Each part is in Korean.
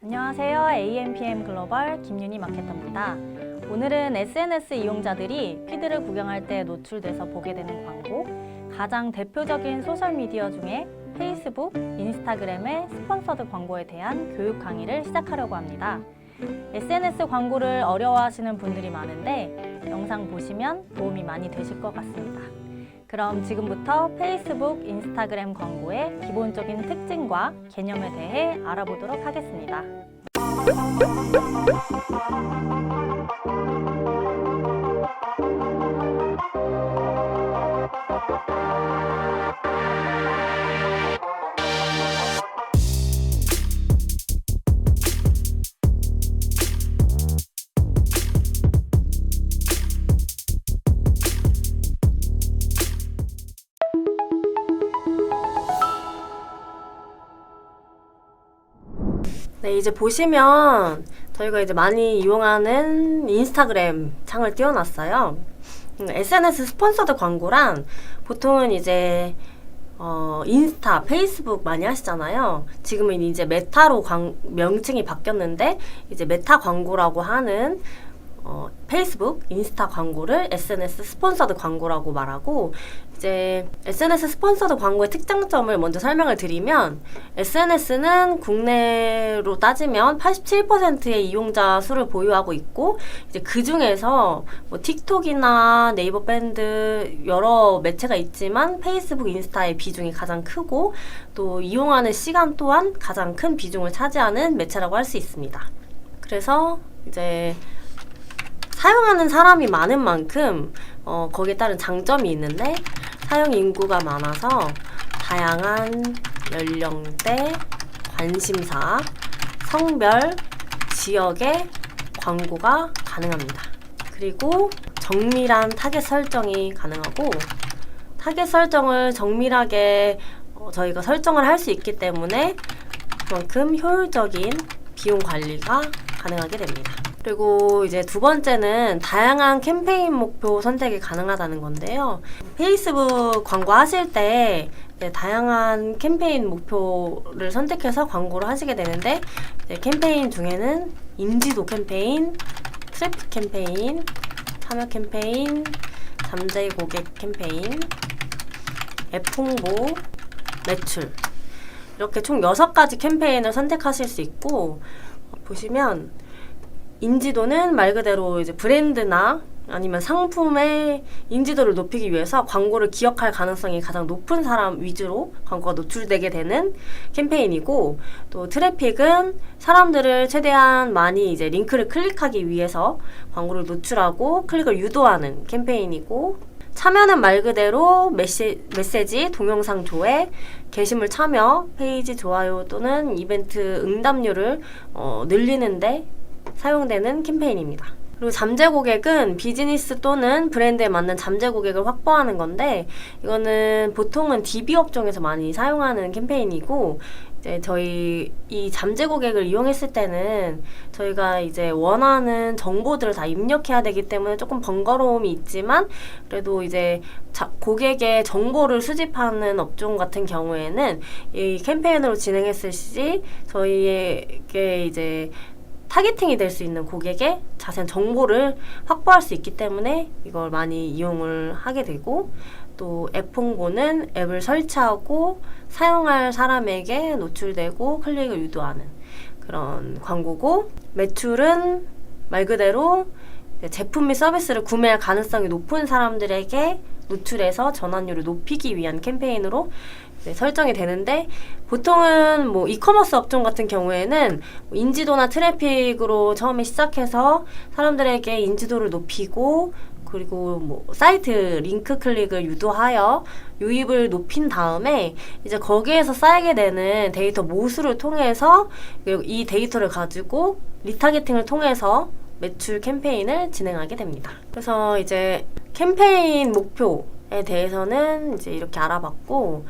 안녕하세요. AMPM 글로벌 김윤희 마케터입니다. 오늘은 SNS 이용자들이 피드를 구경할 때 노출돼서 보게 되는 광고, 가장 대표적인 소셜미디어 중에 페이스북, 인스타그램의 스폰서드 광고에 대한 교육 강의를 시작하려고 합니다. SNS 광고를 어려워하시는 분들이 많은데 영상 보시면 도움이 많이 되실 것 같습니다. 그럼 지금부터 페이스북, 인스타그램 광고의 기본적인 특징과 개념에 대해 알아보도록 하겠습니다. 네, 이제 보시면 저희가 이제 많이 이용하는 인스타그램 창을 띄워놨어요. SNS 스폰서드 광고란 보통은 이제 인스타, 페이스북 많이 하시잖아요. 지금은 이제 메타로 명칭이 바뀌었는데 이제 메타 광고라고 하는 페이스북, 인스타 광고를 SNS 스폰서드 광고라고 말하고, 이제 SNS 스폰서드 광고의 특장점을 먼저 설명을 드리면, SNS는 국내로 따지면 87%의 이용자 수를 보유하고 있고, 이제 그 중에서 뭐 틱톡이나 네이버 밴드 여러 매체가 있지만 페이스북, 인스타의 비중이 가장 크고, 또 이용하는 시간 또한 가장 큰 비중을 차지하는 매체라고 할 수 있습니다. 그래서 이제 사용하는 사람이 많은 만큼 거기에 따른 장점이 있는데, 사용 인구가 많아서 다양한 연령대, 관심사, 성별, 지역의 광고가 가능합니다. 그리고 정밀한 타겟 설정이 가능하고, 타겟 설정을 정밀하게 저희가 설정을 할 수 있기 때문에 그만큼 효율적인 비용 관리가 가능하게 됩니다. 그리고 이제 두 번째는 다양한 캠페인 목표 선택이 가능하다는 건데요. 페이스북 광고 하실 때 다양한 캠페인 목표를 선택해서 광고를 하시게 되는데, 캠페인 중에는 인지도 캠페인, 트래픽 캠페인, 참여 캠페인, 잠재 고객 캠페인, 앱 홍보, 매출, 이렇게 총 6가지 캠페인을 선택하실 수 있고, 보시면 인지도는 말 그대로 이제 브랜드나 아니면 상품의 인지도를 높이기 위해서 광고를 기억할 가능성이 가장 높은 사람 위주로 광고가 노출되게 되는 캠페인이고, 또 트래픽은 사람들을 최대한 많이 이제 링크를 클릭하기 위해서 광고를 노출하고 클릭을 유도하는 캠페인이고, 참여는 말 그대로 메시지, 동영상 조회, 게시물 참여, 페이지 좋아요 또는 이벤트 응답률을 늘리는데 사용되는 캠페인입니다. 그리고 잠재 고객은 비즈니스 또는 브랜드에 맞는 잠재 고객을 확보하는 건데, 이거는 보통은 DB 업종에서 많이 사용하는 캠페인이고, 이제 저희 이 잠재 고객을 이용했을 때는 저희가 이제 원하는 정보들을 다 입력해야 되기 때문에 조금 번거로움이 있지만, 그래도 이제 고객의 정보를 수집하는 업종 같은 경우에는 이 캠페인으로 진행했을 시 저희에게 이제 타겟팅이 될 수 있는 고객의 자세한 정보를 확보할 수 있기 때문에 이걸 많이 이용을 하게 되고, 또 앱 홍보는 앱을 설치하고 사용할 사람에게 노출되고 클릭을 유도하는 그런 광고고, 매출은 말 그대로 제품 및 서비스를 구매할 가능성이 높은 사람들에게 노출해서 전환율을 높이기 위한 캠페인으로 설정이 되는데, 보통은 뭐 이커머스 업종 같은 경우에는 인지도나 트래픽으로 처음에 시작해서 사람들에게 인지도를 높이고, 그리고 뭐 사이트 링크 클릭을 유도하여 유입을 높인 다음에 이제 거기에서 쌓이게 되는 데이터 모수를 통해서 이 데이터를 가지고 리타게팅을 통해서 매출 캠페인을 진행하게 됩니다. 그래서 이제 캠페인 목표에 대해서는 이제 이렇게 알아봤고,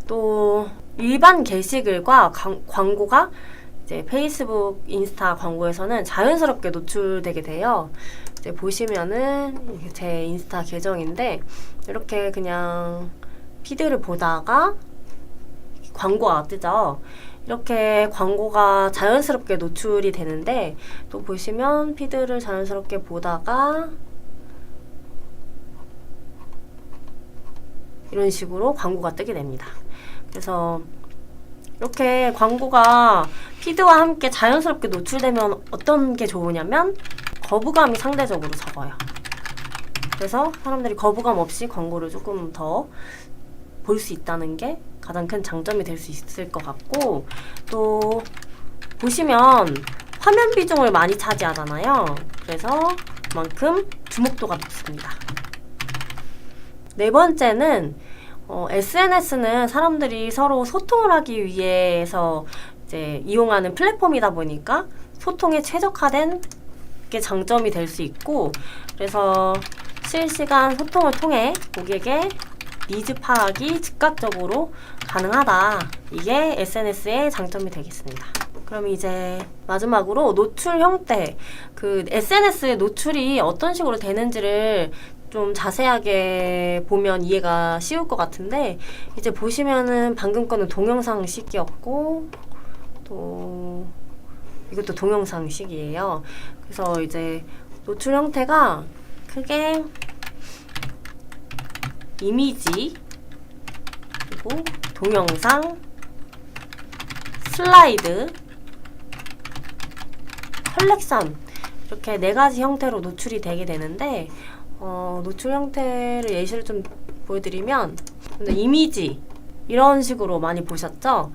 또 일반 게시글과 광고가 이제 페이스북, 인스타 광고에서는 자연스럽게 노출되게 돼요. 이제 보시면은 제 인스타 계정인데, 이렇게 그냥 피드를 보다가 광고가 뜨죠. 이렇게 광고가 자연스럽게 노출이 되는데 또 보시면 피드를 자연스럽게 보다가 이런 식으로 광고가 뜨게 됩니다. 그래서 이렇게 광고가 피드와 함께 자연스럽게 노출되면 어떤 게 좋으냐면 거부감이 상대적으로 적어요. 그래서 사람들이 거부감 없이 광고를 조금 더 볼 수 있다는 게 가장 큰 장점이 될 수 있을 것 같고, 또 보시면 화면 비중을 많이 차지하잖아요. 그래서 그만큼 주목도가 높습니다. 네 번째는 SNS는 사람들이 서로 소통을 하기 위해서 이제 이용하는 플랫폼이다 보니까 소통에 최적화된 게 장점이 될 수 있고, 그래서 실시간 소통을 통해 고객의 니즈 파악이 즉각적으로 가능하다. 이게 SNS의 장점이 되겠습니다. 그럼 이제 마지막으로 노출 형태, 그 SNS의 노출이 어떤 식으로 되는지를 좀 자세하게 보면 이해가 쉬울 것 같은데, 이제 보시면은 방금 거는 동영상식이었고 또 이것도 동영상식이에요. 그래서 이제 노출 형태가 크게 이미지, 그리고 동영상, 슬라이드, 컬렉션, 이렇게 네 가지 형태로 노출이 되게 되는데, 노출 형태를 예시를 좀 보여드리면, 이미지 이런 식으로 많이 보셨죠?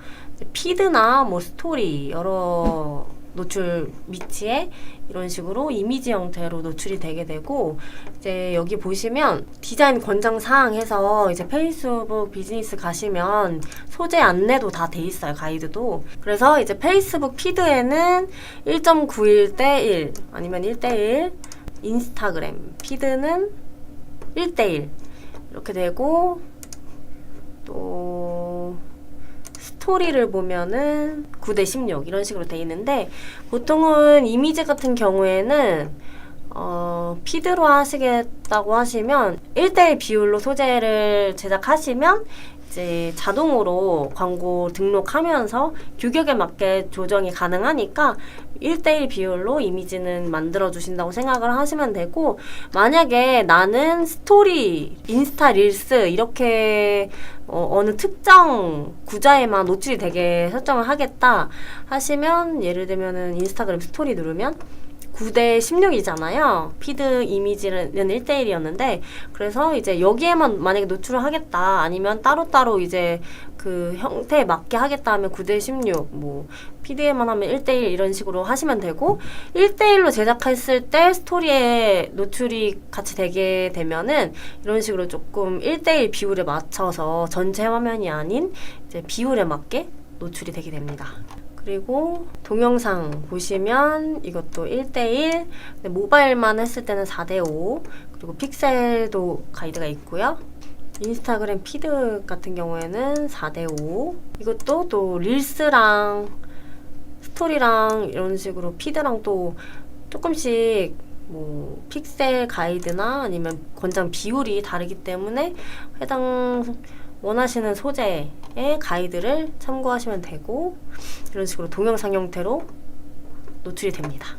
피드나 뭐 스토리 여러 노출 위치에 이런 식으로 이미지 형태로 노출이 되게 되고, 이제 여기 보시면 디자인 권장 사항 해서 이제 페이스북 비즈니스 가시면 소재 안내도 다 돼 있어요. 가이드도. 그래서 이제 페이스북 피드에는 1.91대 1 아니면 1대1, 인스타그램 피드는 1대1 이렇게 되고, 또 스토리를 보면은 9대16 이런 식으로 돼 있는데, 보통은 이미지 같은 경우에는 피드로 하시겠다고 하시면 1대1 비율로 소재를 제작하시면 이제 자동으로 광고 등록하면서 규격에 맞게 조정이 가능하니까 1대1 비율로 이미지는 만들어 주신다고 생각을 하시면 되고, 만약에 나는 스토리, 인스타 릴스 이렇게 어느 특정 구자에만 노출이 되게 설정을 하겠다 하시면, 예를 들면은 인스타그램 스토리 누르면 9대16이잖아요. 피드 이미지는 1대1이었는데, 그래서 이제 여기에만 만약에 노출을 하겠다, 아니면 따로따로 이제 그 형태에 맞게 하겠다 하면 9대16, 뭐 피드에만 하면 1대1 이런 식으로 하시면 되고, 1대1로 제작했을 때 스토리에 노출이 같이 되게 되면은 이런 식으로 조금 1대1 비율에 맞춰서 전체 화면이 아닌 이제 비율에 맞게 노출이 되게 됩니다. 그리고 동영상 보시면 이것도 1대1, 모바일만 했을 때는 4대5, 그리고 픽셀도 가이드가 있고요. 인스타그램 피드 같은 경우에는 4대5, 이것도 또 릴스랑 스토리랑 이런 식으로 피드랑 또 조금씩 뭐 픽셀 가이드나 아니면 권장 비율이 다르기 때문에 해당 원하시는 소재의 가이드를 참고하시면 되고, 이런 식으로 동영상 형태로 노출이 됩니다.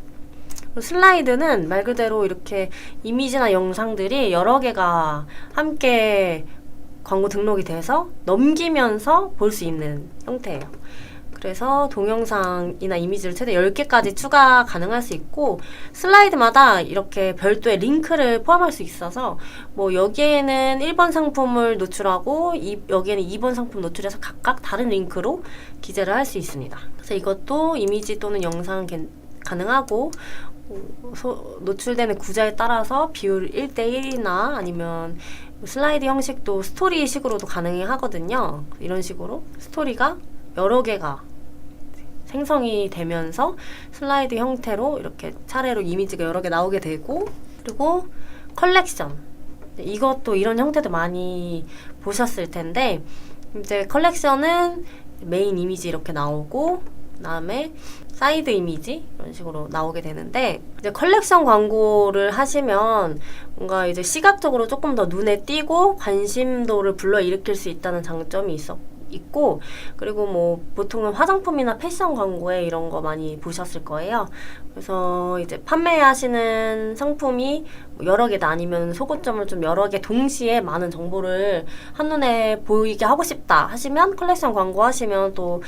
그리고 슬라이드는 말 그대로 이렇게 이미지나 영상들이 여러 개가 함께 광고 등록이 돼서 넘기면서 볼 수 있는 형태예요. 그래서 동영상이나 이미지를 최대 10개까지 추가 가능할 수 있고, 슬라이드마다 이렇게 별도의 링크를 포함할 수 있어서 뭐 여기에는 1번 상품을 노출하고 여기에는 2번 상품 노출해서 각각 다른 링크로 기재를 할 수 있습니다. 그래서 이것도 이미지 또는 영상 가능하고, 노출되는 구자에 따라서 비율 1대1이나 아니면 슬라이드 형식도 스토리식으로도 가능하거든요. 이런 식으로 스토리가 여러 개가 생성이 되면서 슬라이드 형태로 이렇게 차례로 이미지가 여러 개 나오게 되고, 그리고 컬렉션, 이것도 이런 형태도 많이 보셨을 텐데, 이제 컬렉션은 메인 이미지 이렇게 나오고, 그다음에 사이드 이미지 이런 식으로 나오게 되는데, 이제 컬렉션 광고를 하시면 뭔가 이제 시각적으로 조금 더 눈에 띄고 관심도를 불러일으킬 수 있다는 장점이 있고, 그리고 뭐 보통은 화장품이나 패션 광고에 이런 거 많이 보셨을 거예요. 그래서 이제 판매하시는 상품이 여러 개다 아니면 속옷점을 좀 여러 개 동시에 많은 정보를 한눈에 보이게 하고 싶다 하시면 컬렉션 광고 하시면 또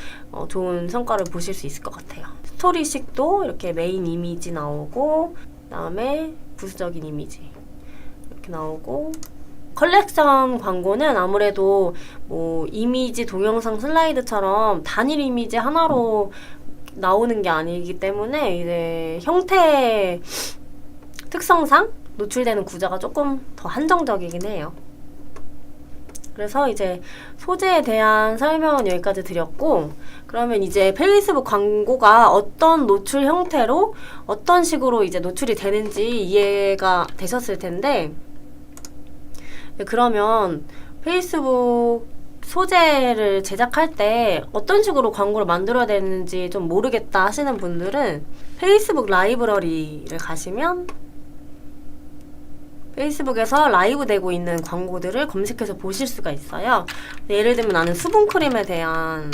좋은 성과를 보실 수 있을 것 같아요. 스토리식도 이렇게 메인 이미지 나오고, 그다음에 부수적인 이미지 이렇게 나오고, 컬렉션 광고는 아무래도 뭐 이미지 동영상 슬라이드처럼 단일 이미지 하나로 나오는 게 아니기 때문에 이제 형태 특성상 노출되는 구조가 조금 더 한정적이긴 해요. 그래서 이제 소재에 대한 설명은 여기까지 드렸고, 그러면 이제 페이스북 광고가 어떤 노출 형태로 어떤 식으로 이제 노출이 되는지 이해가 되셨을 텐데, 그러면 페이스북 소재를 제작할 때 어떤 식으로 광고를 만들어야 되는지 좀 모르겠다 하시는 분들은 페이스북 라이브러리를 가시면 페이스북에서 라이브 되고 있는 광고들을 검색해서 보실 수가 있어요. 예를 들면 나는 수분크림에 대한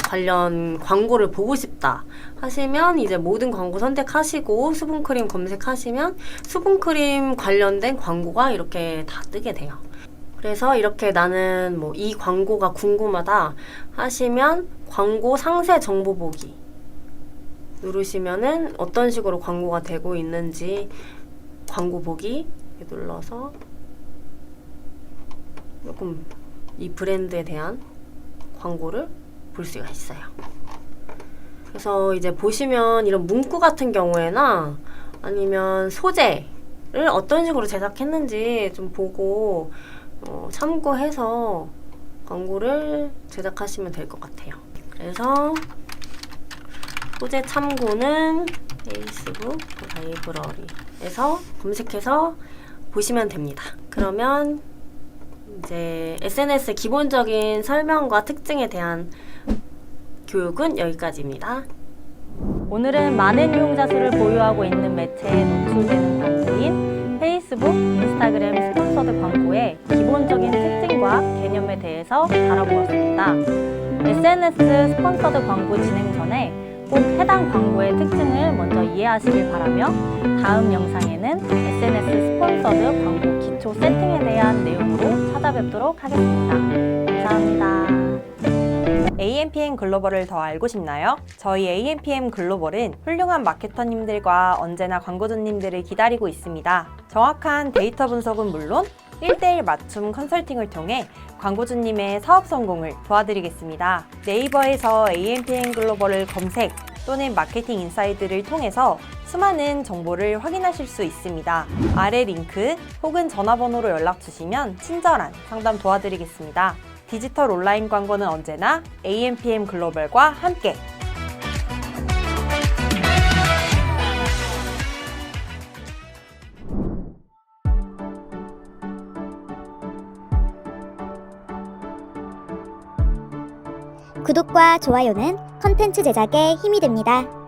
관련 광고를 보고 싶다 하시면 이제 모든 광고 선택하시고 수분크림 검색하시면 수분크림 관련된 광고가 이렇게 다 뜨게 돼요. 그래서 이렇게 나는 뭐 이 광고가 궁금하다 하시면 광고 상세 정보 보기 누르시면은 어떤 식으로 광고가 되고 있는지 광고 보기 이렇게 눌러서 조금 이 브랜드에 대한 광고를 볼 수가 있어요. 그래서 이제 보시면 이런 문구 같은 경우에나 아니면 소재를 어떤 식으로 제작했는지 좀 보고 참고해서 광고를 제작하시면 될 것 같아요. 그래서 소재 참고는 페이스북 라이브러리에서 검색해서 보시면 됩니다. 그러면 이제 SNS 기본적인 설명과 특징에 대한 교육은 여기까지입니다. 오늘은 많은 이용자 수를 보유하고 있는 매체에 노출되는 광고인 페이스북, 인스타그램 스폰서드 광고의 기본적인 특징과 개념에 대해서 다뤄보았습니다. SNS 스폰서드 광고 진행 전에 꼭 해당 광고의 특징을 먼저 이해하시길 바라며 다음 영상에는 SNS 스폰서드 광고 기초 세팅에 대한 내용으로 찾아뵙도록 하겠습니다. 감사합니다. AMPM 글로벌을 더 알고 싶나요? 저희 AMPM 글로벌은 훌륭한 마케터님들과 언제나 광고주님들을 기다리고 있습니다. 정확한 데이터 분석은 물론 1:1 맞춤 컨설팅을 통해 광고주님의 사업 성공을 도와드리겠습니다. 네이버에서 AMPM 글로벌을 검색 또는 마케팅 인사이드를 통해서 수많은 정보를 확인하실 수 있습니다. 아래 링크 혹은 전화번호로 연락 주시면 친절한 상담 도와드리겠습니다. 디지털 온라인 광고는 언제나 AMPM 글로벌과 함께! 구독과 좋아요는 컨텐츠 제작에 힘이 됩니다.